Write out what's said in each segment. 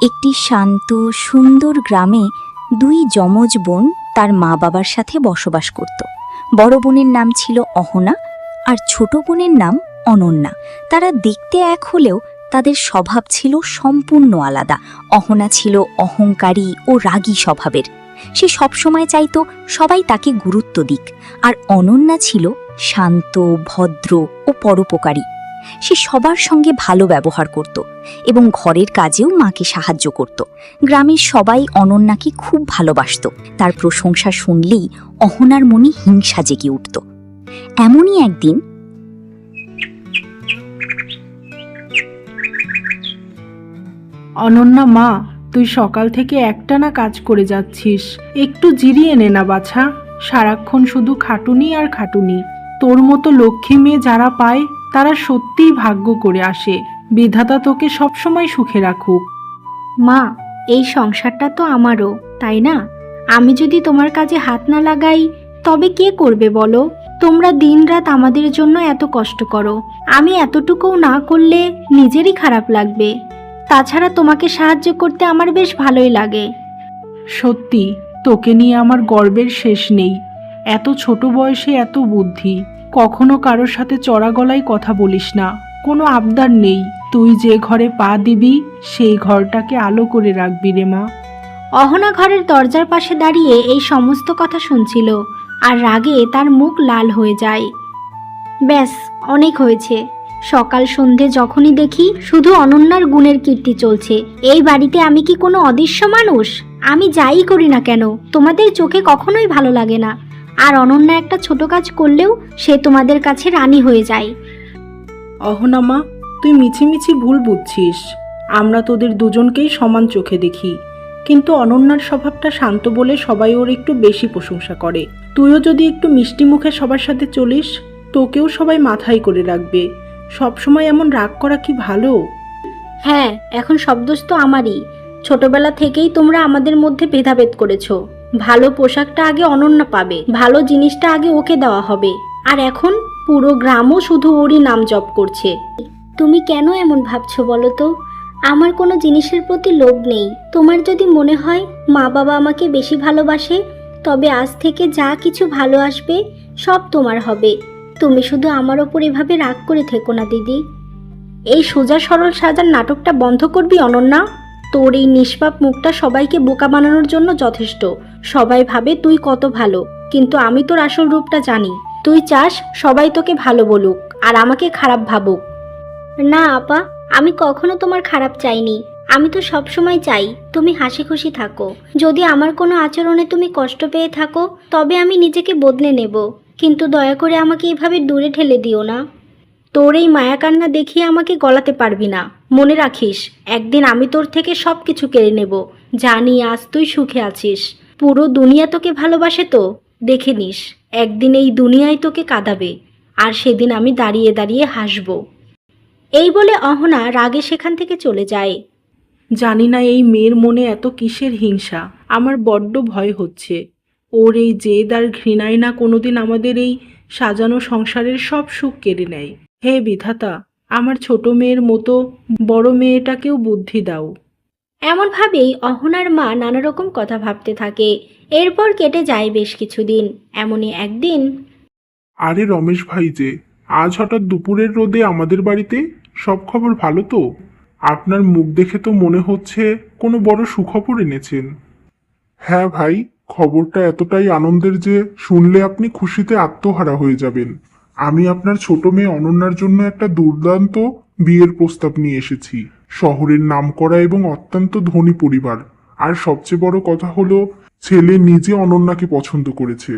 একটি শান্ত সুন্দর গ্রামে দুই যমজ বোন তার মা বাবার সাথে বসবাস করত। বড় বোনের নাম ছিল অহনা আর ছোট বোনের নাম অনন্যা। তারা দেখতে এক হলেও তাদের স্বভাব ছিল সম্পূর্ণ আলাদা। অহনা ছিল অহংকারী ও রাগী স্বভাবের, সে সবসময় চাইতো সবাই তাকে গুরুত্ব দিক। আর অনন্যা ছিল শান্ত, ভদ্র ও পরোপকারী। সে সবার সঙ্গে ভালো ব্যবহার করত এবং ঘরের কাজেও মাকে সাহায্য করত। গ্রামের সবাই অনন্যাকে খুব ভালোবাসত। তার প্রশংসা শুনলেই অহনার মনে হিংসা জেগে উঠত। এমনই একদিন অনন্যা মা, তুই সকাল থেকে একটানা কাজ করে যাচ্ছিস, একটু জিরিয়ে নে না বাছা। সারাক্ষণ শুধু খাটুনি আর খাটুনি। তোর মতো লক্ষ্মী মেয়ে যারা পায় তারা সত্যিই ভাগ্য করে আসে। বিধাতা তোকে সবসময় সুখে রাখুক। মা, এই সংসারটা তো আমারও, তাই না? আমি যদি তোমার কাজে হাত না লাগাই তবে কে করবে বলো? তোমরা দিনরাত আমাদের জন্য এত কষ্ট করো, আমি এতটুকুও না করলে নিজেরই খারাপ লাগবে। তাছাড়া তোমাকে সাহায্য করতে আমার বেশ ভালোই লাগে। সত্যি তোকে নিয়ে আমার গর্বের শেষ নেই। এত ছোট বয়সে এত বুদ্ধি। কখনো কারোর সাথে চড়া গলায় কথা বলিস না, কোনো আবদার নেই। তুই যে ঘরে পা দিবি সেই ঘরটাকে আলো করে রাখবি রে মা। অহনা ঘরের দরজার পাশে দাঁড়িয়ে এই সমস্ত কথা শুনছিল আর রাগে তার মুখ লাল হয়ে যায়। ব্যাস, অনেক হয়েছে। সকাল সন্ধে যখনই দেখি শুধু অনন্যার গুণের কীর্তি চলছে। এই বাড়িতে আমি কি কোনো অদৃশ্য মানুষ? আমি যাই করি না কেন তোমাদের চোখে কখনোই ভালো লাগে না। আর অনন্যা একটা ছোট কাজ করলেও সে তোমাদের কাছে রানী হয়ে যায়। অহনা মা, তুই মিছিমিছি ভুল বুঝছিস। আমরা তোদের দুজনকেই সমান চোখে দেখি, কিন্তু অনন্যার স্বভাবটা শান্ত বলে সবাই ওর একটু বেশি প্রশংসা করে। তুইও যদি একটু মিষ্টি মুখে সবার সাথে চলিস, তোকেও সবাই মাথায় করে রাখবে। সবসময় এমন রাগ করা কি ভালো? হ্যাঁ, এখন সব দোষ তো আমারই। ছোটবেলা থেকেই তোমরা আমাদের মধ্যে ভেদাভেদ করেছো। ভালো পোশাকটা আগে অনন্যা পাবে, ভালো জিনিসটা আগে ওকে দেওয়া হবে, আর এখন পুরো গ্রামও শুধু ওরই নাম জপ করছে। তুমি কেন এমন ভাবছো বলো তো? আমার কোনো জিনিসের প্রতি লোভ নেই। তোমার যদি মনে হয় মা বাবা আমাকে বেশি ভালোবাসে, তবে আজ থেকে যা কিছু ভালো আসবে সব তোমার হবে। তুমি শুধু আমার ওপর এভাবে রাগ করে থেকো না দিদি। এই সোজা সরল সাজার নাটকটা বন্ধ করবি অনন্যা? তোর এই নিষ্পাপ মুখটা সবাইকে বোকা বানানোর জন্য যথেষ্ট। সবাই ভাবে তুই কত ভালো, কিন্তু আমি তোর আসল রূপটা জানি। তুই চাস সবাই তোকে ভালো বলুক আর আমাকে খারাপ ভাবুক। না আপা, আমি কখনো তোমার খারাপ চাইনি। আমি তো সবসময় চাই তুমি হাসি খুশি থাকো। যদি আমার কোনো আচরণে তুমি কষ্ট পেয়ে থাকো তবে আমি নিজেকে বদলে নেব, কিন্তু দয়া করে আমাকে এভাবে দূরে ঠেলে দিও না। তোর এই মায়াকান্না দেখিয়ে আমাকে গলাতে পারবি না। মনে রাখিস, একদিন আমি তোর থেকে সব কিছু কেড়ে নেব। জানি আজ তুই সুখে আছিস, পুরো দুনিয়া তোকে ভালোবাসে তো। দেখে নিস, একদিন এই দুনিয়ায় তোকে কাঁদাবে, আর সেদিন আমি দাঁড়িয়ে দাঁড়িয়ে হাসব। এই বলে অহনা রাগে সেখান থেকে চলে যায়। জানি না এই মেয়ের মনে এত কিসের হিংসা। আমার বড্ড ভয় হচ্ছে। ওর এই জেদ আর ঘৃণাই না কোনোদিন আমাদের এই সাজানো সংসারের সব সুখ কেড়ে নেয়। হে বিধাতা, আমার ছোট মেয়ের মতো বড় মেয়েটাকেও বুদ্ধি দাও। এমনভাবেই অহনার মা নানা রকম কথা ভাবতে থাকে। এরপর কেটে যায় বেশ কিছুদিন। এমনই একদিন আরে রমেশ ভাই যে, আজ হঠাৎ দুপুরের রোদে আমাদের বাড়িতে? সব খবর ভালো তো? আপনার মুখ দেখে তো মনে হচ্ছে কোনো বড় সুখবর এনেছেন। হ্যাঁ ভাই, খবরটা এতটাই আনন্দের যে শুনলে আপনি খুশিতে আত্মহারা হয়ে যাবেন। আমি আপনার ছোট মেয়ে অনন্যার জন্য একটা দুর্দান্ত বিয়ের প্রস্তাব নিয়ে এসেছি। শহরের নামকরা এবং অত্যন্ত ধনী পরিবার। আর সবচেয়ে বড় কথা হলো, ছেলে নিজে অনন্যাকে পছন্দ করেছে।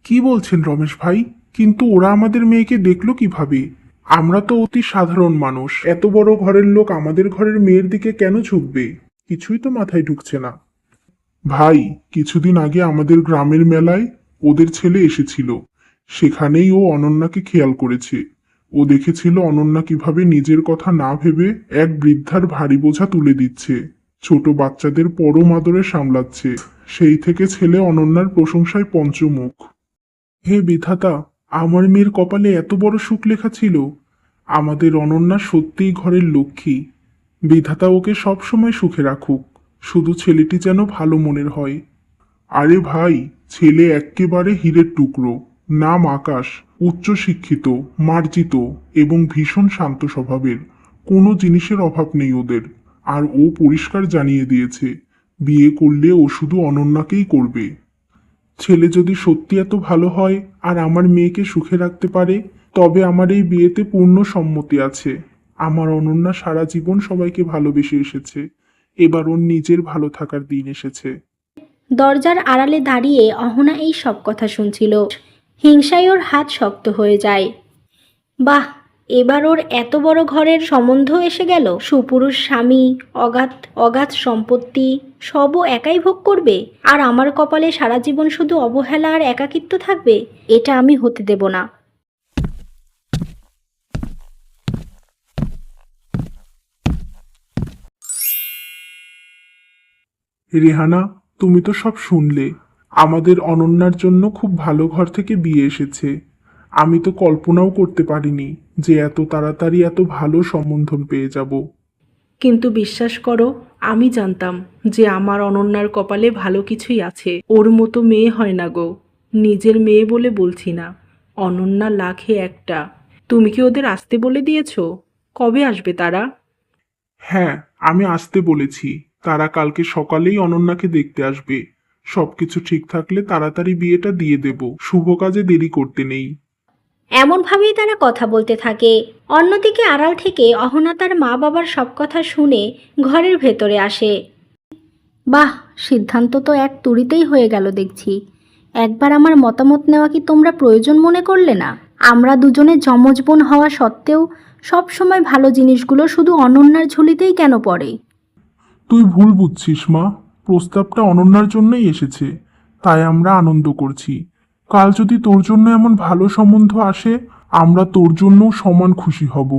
কি বলছেন রমেশ ভাই? কিন্তু ওরা আমাদের মেয়েকে দেখলো কিভাবে? আমরা তো অতি সাধারণ মানুষ, এত বড় ঘরের লোক আমাদের ঘরের মেয়ের দিকে কেন ঝুঁকবে? কিছুই তো মাথায় ঢুকছে না। ভাই, কিছুদিন আগে আমাদের গ্রামের মেলায় ওদের ছেলে এসেছিল। সেখানেই ও অনন্যাকে খেয়াল করেছে। ও দেখেছিল অনন্যা কিভাবে নিজের কথা না ভেবে এক বৃদ্ধার ভারী বোঝা তুলে দিচ্ছে, ছোট বাচ্চাদের পরম আদরে সামলাচ্ছে। সেই থেকে ছেলে অনন্যার প্রশংসায় পঞ্চমুখ। হে বিধাতা, আমার মেয়ের কপালে এত বড় সুখ লেখা ছিল। আমাদের অনন্যা সত্যিই ঘরের লক্ষ্মী। বিধাতা ওকে সবসময় সুখে রাখুক, শুধু ছেলেটি যেন ভালো মনের হয়। আরে ভাই, ছেলে এক্কেবারে হীরের টুকরো, নাম আকাশ, উচ্চশিক্ষিত, মার্জিত এবং ভীষণ শান্ত স্বভাবের। কোনো জিনিসের অভাব নেই ওদের। আর ও পরিষ্কার জানিয়ে দিয়েছে, বিয়ে করলে ও শুধু অনন্যাকেই করবে। ছেলে যদি সত্যি এত ভালো হয় আর আমার মেয়েকে সুখে রাখতে পারে, তবে আমার এই বিয়েতে পূর্ণ সম্মতি আছে। আমার অনন্যা সারা জীবন সবাইকে ভালোবেসে এসেছে, এবার ওর নিজের ভালো থাকার দিন এসেছে। দরজার আড়ালে দাঁড়িয়ে অহনা এই সব কথা শুনছিল। হিংসায় ওর হাত শক্ত হয়ে যায়। বাহ, এবার ওর এত বড় ঘরের সম্বন্ধ এসে গেল। সুপুরুষ স্বামী, অগাধ অগাধ সম্পত্তি, সবও একাই ভোগ করবে, আর আমার কপালে সারা জীবন শুধু অবহেলা আর একাকিত্ব থাকবে। এটা আমি হতে দেব না। রেহানা, তুমি তো সব শুনলে। আমাদের অনন্যার জন্য খুব ভালো ঘর থেকে বিয়ে এসেছে। আমি তো কল্পনাও করতে পারিনি যে এত তাড়াতাড়ি এত ভালো সম্বন্ধ পেয়ে যাব। কিন্তু বিশ্বাস করো, আমি জানতাম যে আমার অনন্যার কপালে ভালো কিছুই আছে। ওর মতো মেয়ে হয় না গো। নিজের মেয়ে বলে বলছি না, অনন্যা লাখে একটা। তুমি কি ওদের আসতে বলে দিয়েছো? কবে আসবে তারা? হ্যাঁ, আমি আসতে বলেছি। তারা কালকে সকালেই অনন্যাকে দেখতে আসবে। সবকিছু ঠিক থাকলে তাড়াতাড়ি বিয়েটা দিয়ে দেব, শুভ কাজে দেরি করতে নেই। এমনভাবেই তারা কথা বলতে থাকে। অন্যদিকে আড়াল থেকে অহনা তার মা বাবার সব কথা শুনে ঘরের ভেতরে আসে। বাহ, সিদ্ধান্ত তো এক তুড়িতেই হয়ে গেল দেখছি। একবার আমার মতামত নেওয়া কি তোমরা প্রয়োজন মনে করলে না? আমরা দুজনে যমজ বোন হওয়া সত্ত্বেও সব সময় ভালো জিনিসগুলো শুধু অনন্যার ঝুলিতেই কেন পড়ে? তুই ভুল বুঝছিস মা। প্রস্তাবটা অনন্যার জন্যই এসেছে, তাই আমরা আনন্দ করছি। কাল যদি তোর জন্য এমন ভালো সম্বন্ধ আসে, আমরা তোর জন্য সমান খুশি হব।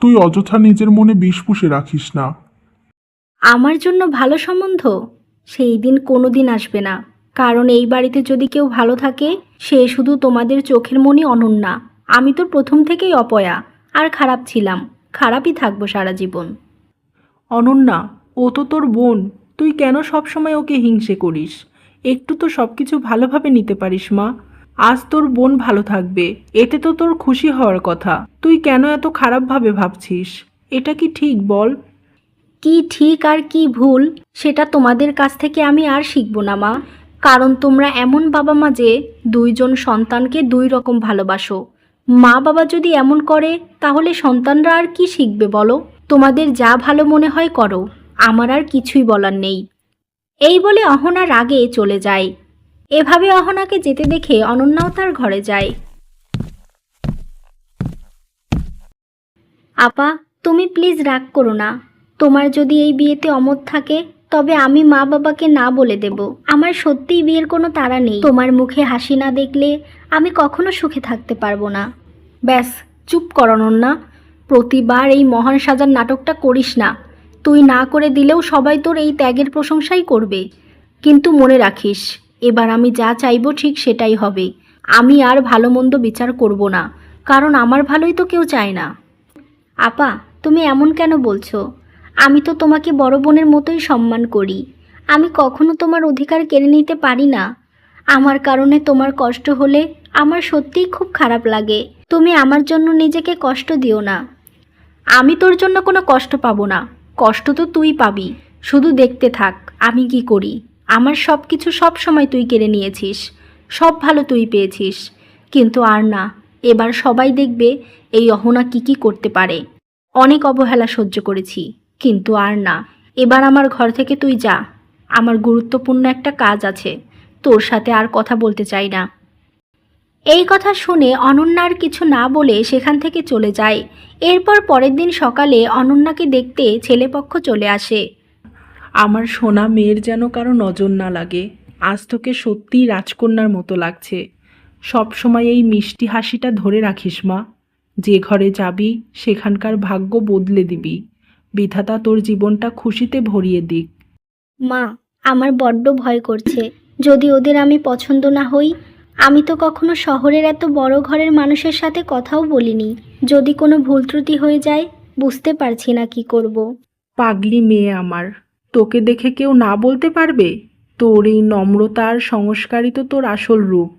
তুই অযথা নিজের মনে বিষ পুষে রাখিস না। আমার জন্য ভালো সম্বন্ধ? সেই দিন কোনো দিন আসবে না। কারণ এই বাড়িতে যদি কেউ ভালো থাকে, সে শুধু তোমাদের চোখের মনি অনন্যা। আমি তো প্রথম থেকেই অপয়া আর খারাপ ছিলাম, খারাপই থাকবো সারা জীবন। অনন্যা, ও তো তোর বোন। তুই কেন সবসময় ওকে হিংসে করিস? একটু তো সব কিছু ভালোভাবে নিতে পারিস মা। আজ তোর বোন ভালো থাকবে, এতে তো তোর খুশি হওয়ার কথা। তুই কেন এত খারাপভাবে ভাবছিস? এটা কি ঠিক বল? কি ঠিক আর কি ভুল সেটা তোমাদের কাছ থেকে আমি আর শিখব না মা। কারণ তোমরা এমন বাবা মা যে দুইজন সন্তানকে দুই রকম ভালোবাসো। মা বাবা যদি এমন করে তাহলে সন্তানরা আর কি শিখবে বলো? তোমাদের যা ভালো মনে হয় করো, আমার আর কিছুই বলার নেই। এই বলে অহনা রাগে চলে যায়। এভাবে অহনাকে যেতে দেখে অনন্যাও তার ঘরে যায়। আপা, তুমি প্লিজ রাগ করো না। তোমার যদি এই বিয়েতে অমত থাকে তবে আমি মা বাবাকে না বলে দেব। আমার সত্যিই বিয়ের কোনো তাড়া নেই। তোমার মুখে হাসি না দেখলে আমি কখনো সুখে থাকতে পারবো না। ব্যাস, চুপ কর অনন্যা। প্রতিবার এই মহান সাজার নাটকটা করিস না। তুই না করে দিলেও সবাই তোর এই ত্যাগের প্রশংসাই করবে। কিন্তু মনে রাখিস, এবার আমি যা চাইবো ঠিক সেটাই হবে। আমি আর ভালো মন্দ বিচার করব না, কারণ আমার ভালোই তো কেউ চায় না। আপা, তুমি এমন কেন বলছো? আমি তো তোমাকে বড় বোনের মতোই সম্মান করি। আমি কখনো তোমার অধিকার কেড়ে নিতে পারি না। আমার কারণে তোমার কষ্ট হলে আমার সত্যিই খুব খারাপ লাগে। তুমি আমার জন্য নিজেকে কষ্ট দিও না। আমি তোর জন্য কোনো কষ্ট পাবো না। কষ্ট তো তুই পাবি। শুধু দেখতে থাক আমি কি করি। আমার সব কিছু সব সময় তুই কেড়ে নিয়েছিস, সব ভালো তুই পেয়েছিস। কিন্তু আর না, এবার সবাই দেখবে এই অহনা কি করতে পারে। অনেক অবহেলা সহ্য করেছি, কিন্তু আর না। এবার আমার ঘর থেকে তুই যা। আমার গুরুত্বপূর্ণ একটা কাজ আছে, তোর সাথে আর কথা বলতে চাই না। এই কথা শুনে অনন্যা আর কিছু না বলে সেখান থেকে চলে যায়। এরপর পরের দিন সকালে অনন্যাকে দেখতে ছেলেপক্ষ চলে আসে। আমার সোনা মেয়ের যেন কারো নজর না লাগে। আজ তোকে সত্যিই রাজকন্যার মতো লাগছে। সব সময় এই মিষ্টি হাসিটা ধরে রাখিস মা। যে ঘরে যাবি সেখানকার ভাগ্য বদলে দিবি। বিধাতা তোর জীবনটা খুশিতে ভরিয়ে দিক। মা, আমার বড্ড ভয় করছে। যদি ওদের আমি পছন্দ না হই? আমি তো কখনো শহরের এত বড় ঘরের মানুষের সাথে কথাও বলিনি। যদি কোনো ভুল ত্রুটি হয়ে যায় বুঝতে পারছি না কি করব। পাগলি মেয়ে আমার, তোকে দেখে কেউ না বলতে পারবে? তোর এই নম্রতা আর সংস্কারই তো তোর আসল রূপ।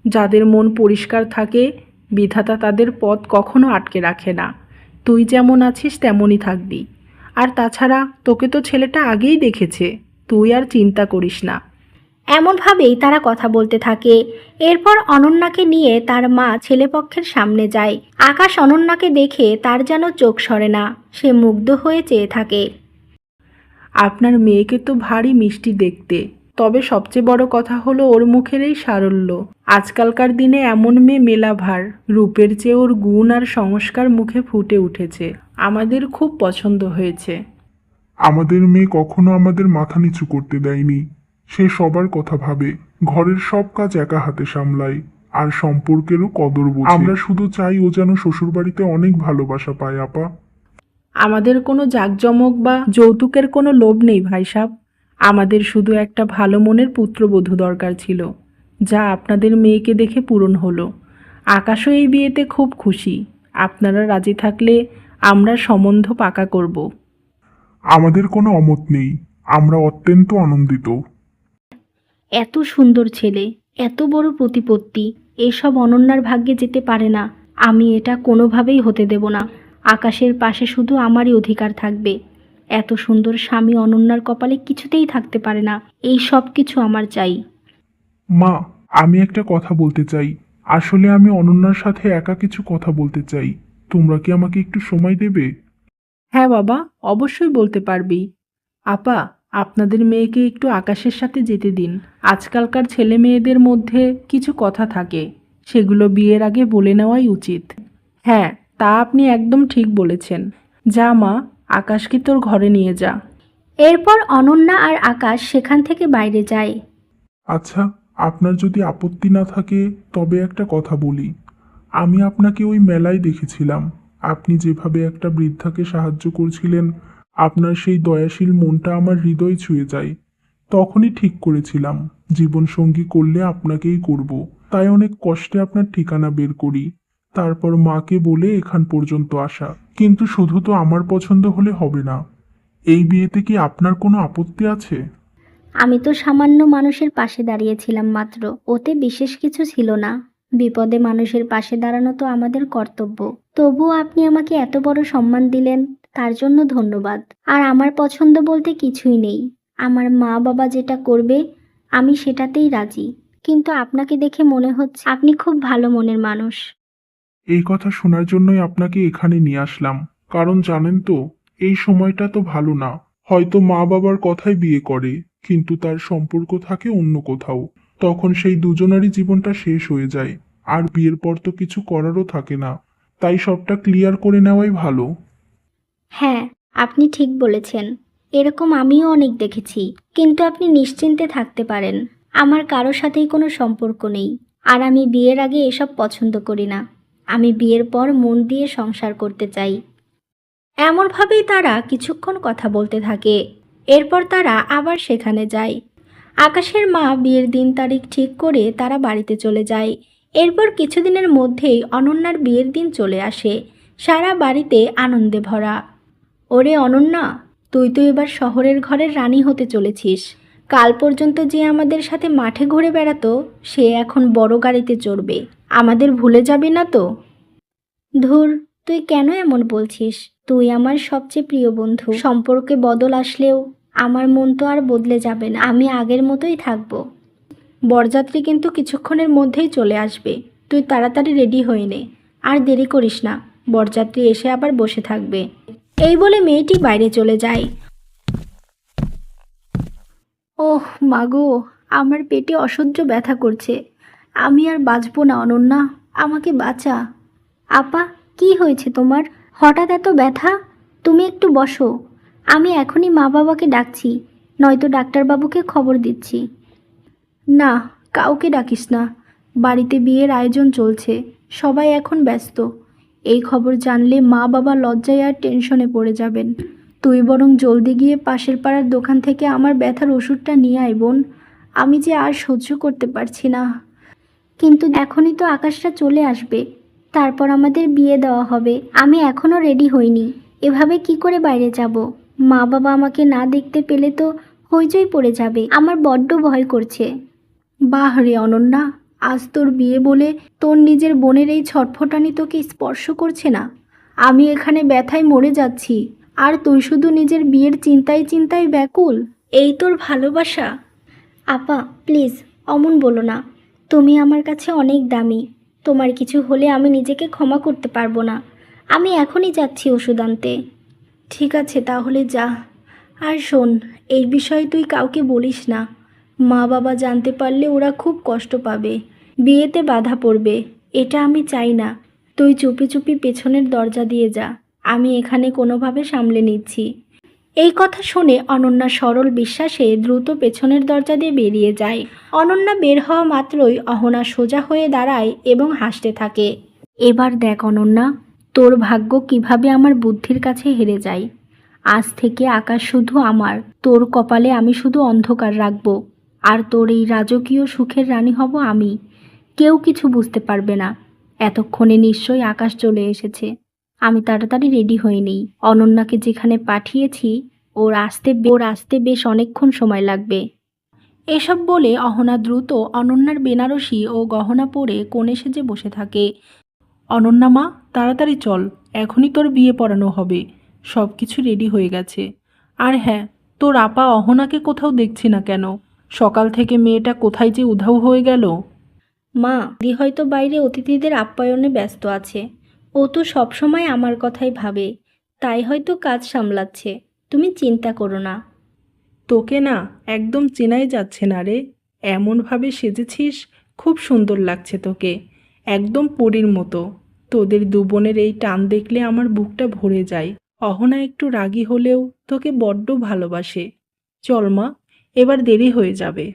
যাদের মন পরিষ্কার থাকে, বিধাতা তাদের পথ কখনো আটকে রাখে না। তুই যেমন আছিস তেমনই থাকবি। আর তাছাড়া তোকে তো ছেলেটা আগেই দেখেছে, তুই আর চিন্তা করিস না। এমনভাবেই তারা কথা বলতে থাকে। এরপর অনন্যাকে নিয়ে তার মা ছেলেপক্ষের সামনে যায়। আকাশ অনন্যাকে দেখে তার যেন চোখ সরে না, সে মুগ্ধ হয়ে চেয়ে থাকে। আপনার মেয়েকে তো ভারী মিষ্টি দেখতে, তবে সবচেয়ে বড় কথা হলো ওর মুখের এই সারল্য। আজকালকার দিনে এমন মেয়ে মেলা ভার, রূপের চেয়ে ওর গুণ আর সংস্কার মুখে ফুটে উঠেছে। আমাদের খুব পছন্দ হয়েছে। আমাদের মেয়ে কখনো আমাদের মাথা নিচু করতে দেয়নি। সে সবার কথা ভাবে, ঘরের সব কাজ একা হাতে সামলায়, আর সম্পর্কেরও কদর বোঝে। আমরা শুধু চাই ও যেন শ্বশুরবাড়িতে অনেক ভালোবাসা পায় আপা। আমাদের কোনো জাঁকজমক বা যৌতুকের কোনো লোভ নেই ভাই সাব। আমাদের শুধু একটা ভালো মনের পুত্রবধূ দরকার ছিল, যা আপনাদের মেয়েকে দেখে পূরণ হলো। আকাশও এই বিয়েতে খুব খুশি। আপনারা রাজি থাকলে আমরা সম্বন্ধ পাকা করব। আমাদের কোনো অমত নেই, আমরা অত্যন্ত আনন্দিত। এত সুন্দর ছেলে, এত বড় প্রতিপত্তি, এসব অনন্যার ভাগ্যে যেতে পারে না। আমি এটা কোনোভাবেই হতে দেব না। আকাশের পাশে শুধু আমারই অধিকার থাকবে। এত সুন্দর স্বামী অনন্যার কপালে কিছুতেই থাকতে পারে না। এই সব কিছু আমার চাই। মা, আমি একটা কথা বলতে চাই। আসলে আমি অনন্যার সাথে একা কিছু কথা বলতে চাই। তোমরা কি আমাকে একটু সময় দেবে? হ্যাঁ বাবা, অবশ্যই বলতে পারবি। আপা, আপনাদের মেয়েকে একটু আকাশের সাথে যেতে দিন। আজকালকার ছেলে মেয়েদের মধ্যে কিছু কথা থাকে, সেগুলো বিয়ের আগে বলে নেওয়াই উচিত। হ্যাঁ, তা আপনি একদম ঠিক বলেছেন। যা মা, আকাশকে তোর ঘরে নিয়ে যা। এরপর অনন্যা আর আকাশ সেখান থেকে বাইরে যায়। আচ্ছা, আপনার যদি আপত্তি না থাকে তবে একটা কথা বলি। আমি আপনাকে ওই মেলায় দেখেছিলাম। আপনি যেভাবে একটা বৃদ্ধাকে সাহায্য করছিলেন, আপনার সেই দয়াশীল মনটা আমার হৃদয় ছুঁয়ে যায়। তখনই ঠিক করেছিলাম, জীবনসঙ্গী করলে আপনাকেই করব। তাই অনেক কষ্টে আপনার ঠিকানা বের করি, তারপর মাকে বলে এখান পর্যন্ত আসা। কিন্তু শুধু তো আমার পছন্দ হলে হবে না। এই বিয়েতে কি আপনার কোনো আপত্তি আছে? আমি তো সামান্য মানুষের পাশে দাঁড়িয়েছিলাম মাত্র, ওতে বিশেষ কিছু ছিল না। বিপদে মানুষের পাশে দাঁড়ানো তো আমাদের কর্তব্য। তবুও আপনি আমাকে এত বড় সম্মান দিলেন, তার জন্য ধন্যবাদ। আর আমার পছন্দ বলতে কিছুই নেই। আমার মা বাবা যেটা করবে আমি সেটাতেই রাজি। কিন্তু আপনাকে দেখে মনে হচ্ছে আপনি খুব ভালো মনের মানুষ। এই কথা শোনার জন্যই আপনাকে এখানে নিয়ে আসলাম। কারণ জানেন তো, এই সময়টা তো ভালো না। হয়তো মা বাবার কথাই বিয়ে করে, কিন্তু তার সম্পর্ক থাকে অন্য কোথাও। তখন সেই দুজনারই জীবনটা শেষ হয়ে যায়, আর বিয়ের পর তো কিছু করারও থাকে না। তাই সবটা ক্লিয়ার করে নেওয়াই ভালো। হ্যাঁ, আপনি ঠিক বলেছেন। এরকম আমিও অনেক দেখেছি। কিন্তু আপনি নিশ্চিন্তে থাকতে পারেন, আমার কারো সাথেই কোনো সম্পর্ক নেই। আর আমি বিয়ের আগে এসব পছন্দ করি না। আমি বিয়ের পর মন দিয়ে সংসার করতে চাই। এমনভাবেই তারা কিছুক্ষণ কথা বলতে থাকে। এরপর তারা আবার সেখানে যায়। আকাশের মা বিয়ের দিন তারিখ ঠিক করে তারা বাড়িতে চলে যায়। এরপর কিছুদিনের মধ্যেই অনন্যার বিয়ের দিন চলে আসে। সারা বাড়িতে আনন্দে ভরা। ওরে অনন্যা, তুই তো এবার শহরের ঘরের রানী হতে চলেছিস। কাল পর্যন্ত যে আমাদের সাথে মাঠে ঘুরে বেড়াতো, সে এখন বড় গাড়িতে চড়বে। আমাদের ভুলে যাবি না তো? ধুর, তুই কেন এমন বলছিস? তুই আমার সবচেয়ে প্রিয় বন্ধু। সম্পর্কে বদল আসলেও আমার মন তো আর বদলে যাবে না। আমি আগের মতোই থাকবো। বরযাত্রী কিন্তু কিছুক্ষণের মধ্যেই চলে আসবে। তুই তাড়াতাড়ি রেডি হয়ে নে, আর দেরি করিস না। বরযাত্রী এসে আবার বসে থাকবে। এই বলে মেয়েটি বাইরে চলে যায়। ওহ মাগো, আমার পেটে অসহ্য ব্যথা করছে। আমি আর বাঁচবো না অনন্যা, আমাকে বাঁচা। আপা, কি হয়েছে তোমার? হঠাৎ এত ব্যথা? তুমি একটু বসো, আমি এখনই মা বাবাকে ডাকছি, নয়তো ডাক্তারবাবুকে খবর দিচ্ছি। না, কাউকে ডাকিস না। বাড়িতে বিয়ের আয়োজন চলছে, সবাই এখন ব্যস্ত। এই খবর জানলে মা বাবা লজ্জায় আর টেনশনে পড়ে যাবেন। তুই বরং জলদি গিয়ে পাশের পাড়ার দোকান থেকে আমার ব্যথার ওষুধটা নিয়ে আয় বোন। আমি যে আর সহ্য করতে পারছি না। কিন্তু এখনই তো আকাশটা চলে আসবে, তারপর আমাদের বিয়ে দেওয়া হবে। আমি এখনও রেডি হইনি, এভাবে কি করে বাইরে যাব? মা বাবা আমাকে না দেখতে পেলে তো হইচই পড়ে যাবে। আমার বড্ড ভয় করছে। বাহ রে অনন্যা, আজ তোর বিয়ে বলে তোর নিজের বোনের এই ছটফটানি তোকে স্পর্শ করছে না। আমি এখানে ব্যথায় মরে যাচ্ছি, আর তুই শুধু নিজের বিয়ের চিন্তায় চিন্তায় ব্যাকুল। এই তোর ভালোবাসা? আপা প্লিজ অমন বলো না। তুমি আমার কাছে অনেক দামি। তোমার কিছু হলে আমি নিজেকে ক্ষমা করতে পারবো না। আমি এখনই যাচ্ছি ওষুধ আনতে। ঠিক আছে তাহলে যা। আর শোন, এই বিষয়ে তুই কাউকে বলিস না। মা বাবা জানতে পারলে ওরা খুব কষ্ট পাবে, বিয়েতে বাধা পড়বে। এটা আমি চাই না। তুই চুপি চুপি পেছনের দরজা দিয়ে যা, আমি এখানে কোনোভাবে সামলে নিচ্ছি। এই কথা শুনে অনন্যা সরল বিশ্বাসে দ্রুত পেছনের দরজা দিয়ে বেরিয়ে যায়। অনন্যা বের হওয়া মাত্রই অহনা সোজা হয়ে দাঁড়ায় এবং হাসতে থাকে। এবার দেখ অনন্যা, তোর ভাগ্য কিভাবে আমার বুদ্ধির কাছে হেরে যায়। আজ থেকে আকাশ শুধু আমার, তোর কপালে আমি শুধু অন্ধকার রাখব, আর তোর এই রাজকীয় সুখের রানী হব আমি। কেউ কিছু বুঝতে পারবে না। এতক্ষণে নিশ্চয়ই আকাশ চলে এসেছে। আমি তাড়াতাড়ি রেডি হয়ে নিই। অনন্যাকে যেখানে পাঠিয়েছি ওর আসতে বেশ অনেকক্ষণ সময় লাগবে। এসব বলে অহনা দ্রুত অনন্যার বেনারসি ও গহনা পরে কোণে সেজে বসে থাকে। অনন্যা মা, তাড়াতাড়ি চল, এখনই তোর বিয়ে পড়ানো হবে। সব কিছু রেডি হয়ে গেছে। আর হ্যাঁ, তোর আপা অহনাকে কোথাও দেখছি না কেন? সকাল থেকে মেয়েটা কোথায় যে উধাও হয়ে গেল। মা, দি হয়তো বাইরে অতিথিদের আপ্যায়নে ব্যস্ত আছে। ও তো সবসময় আমার কথাই ভাবে, তাই হয়তো কাজ সামলাচ্ছে। তুমি চিন্তা করো না। তোকে না একদম চেনাই যাচ্ছে না রে। এমনভাবে সেজেছিস, খুব সুন্দর লাগছে তোকে, একদম পরীর মতো। তোদের দু বোনের এই টান দেখলে আমার বুকটা ভরে যায়। অহনা একটু রাগী হলেও তোকে বড্ড ভালোবাসে। চল মা, এবার দেরি হয়ে যাবে।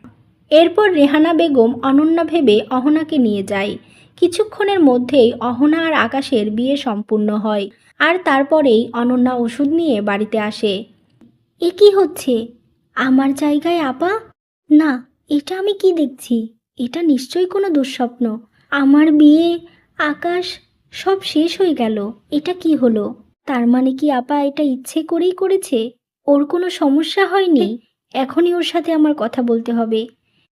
এরপর রেহানা বেগম অনন্যা ভেবে অহনাকে নিয়ে যায়। কিছুক্ষণের মধ্যেই অহনা আর আকাশের বিয়ে সম্পূর্ণ হয়। আর তারপরেই অনন্যা ওষুধ নিয়ে বাড়িতে আসে। এ কি হচ্ছে? আমার জায়গায় আপা? না, এটা আমি কি দেখছি? এটা নিশ্চয়ই কোনো দুঃস্বপ্ন। আমার বিয়ে, আকাশ, সব শেষ হয়ে গেল। এটা কি হলো? তার মানে কি আপা এটা ইচ্ছে করেই করেছে? ওর কোনো সমস্যা হয়নি? এখনই ওর সাথে আমার কথা বলতে হবে।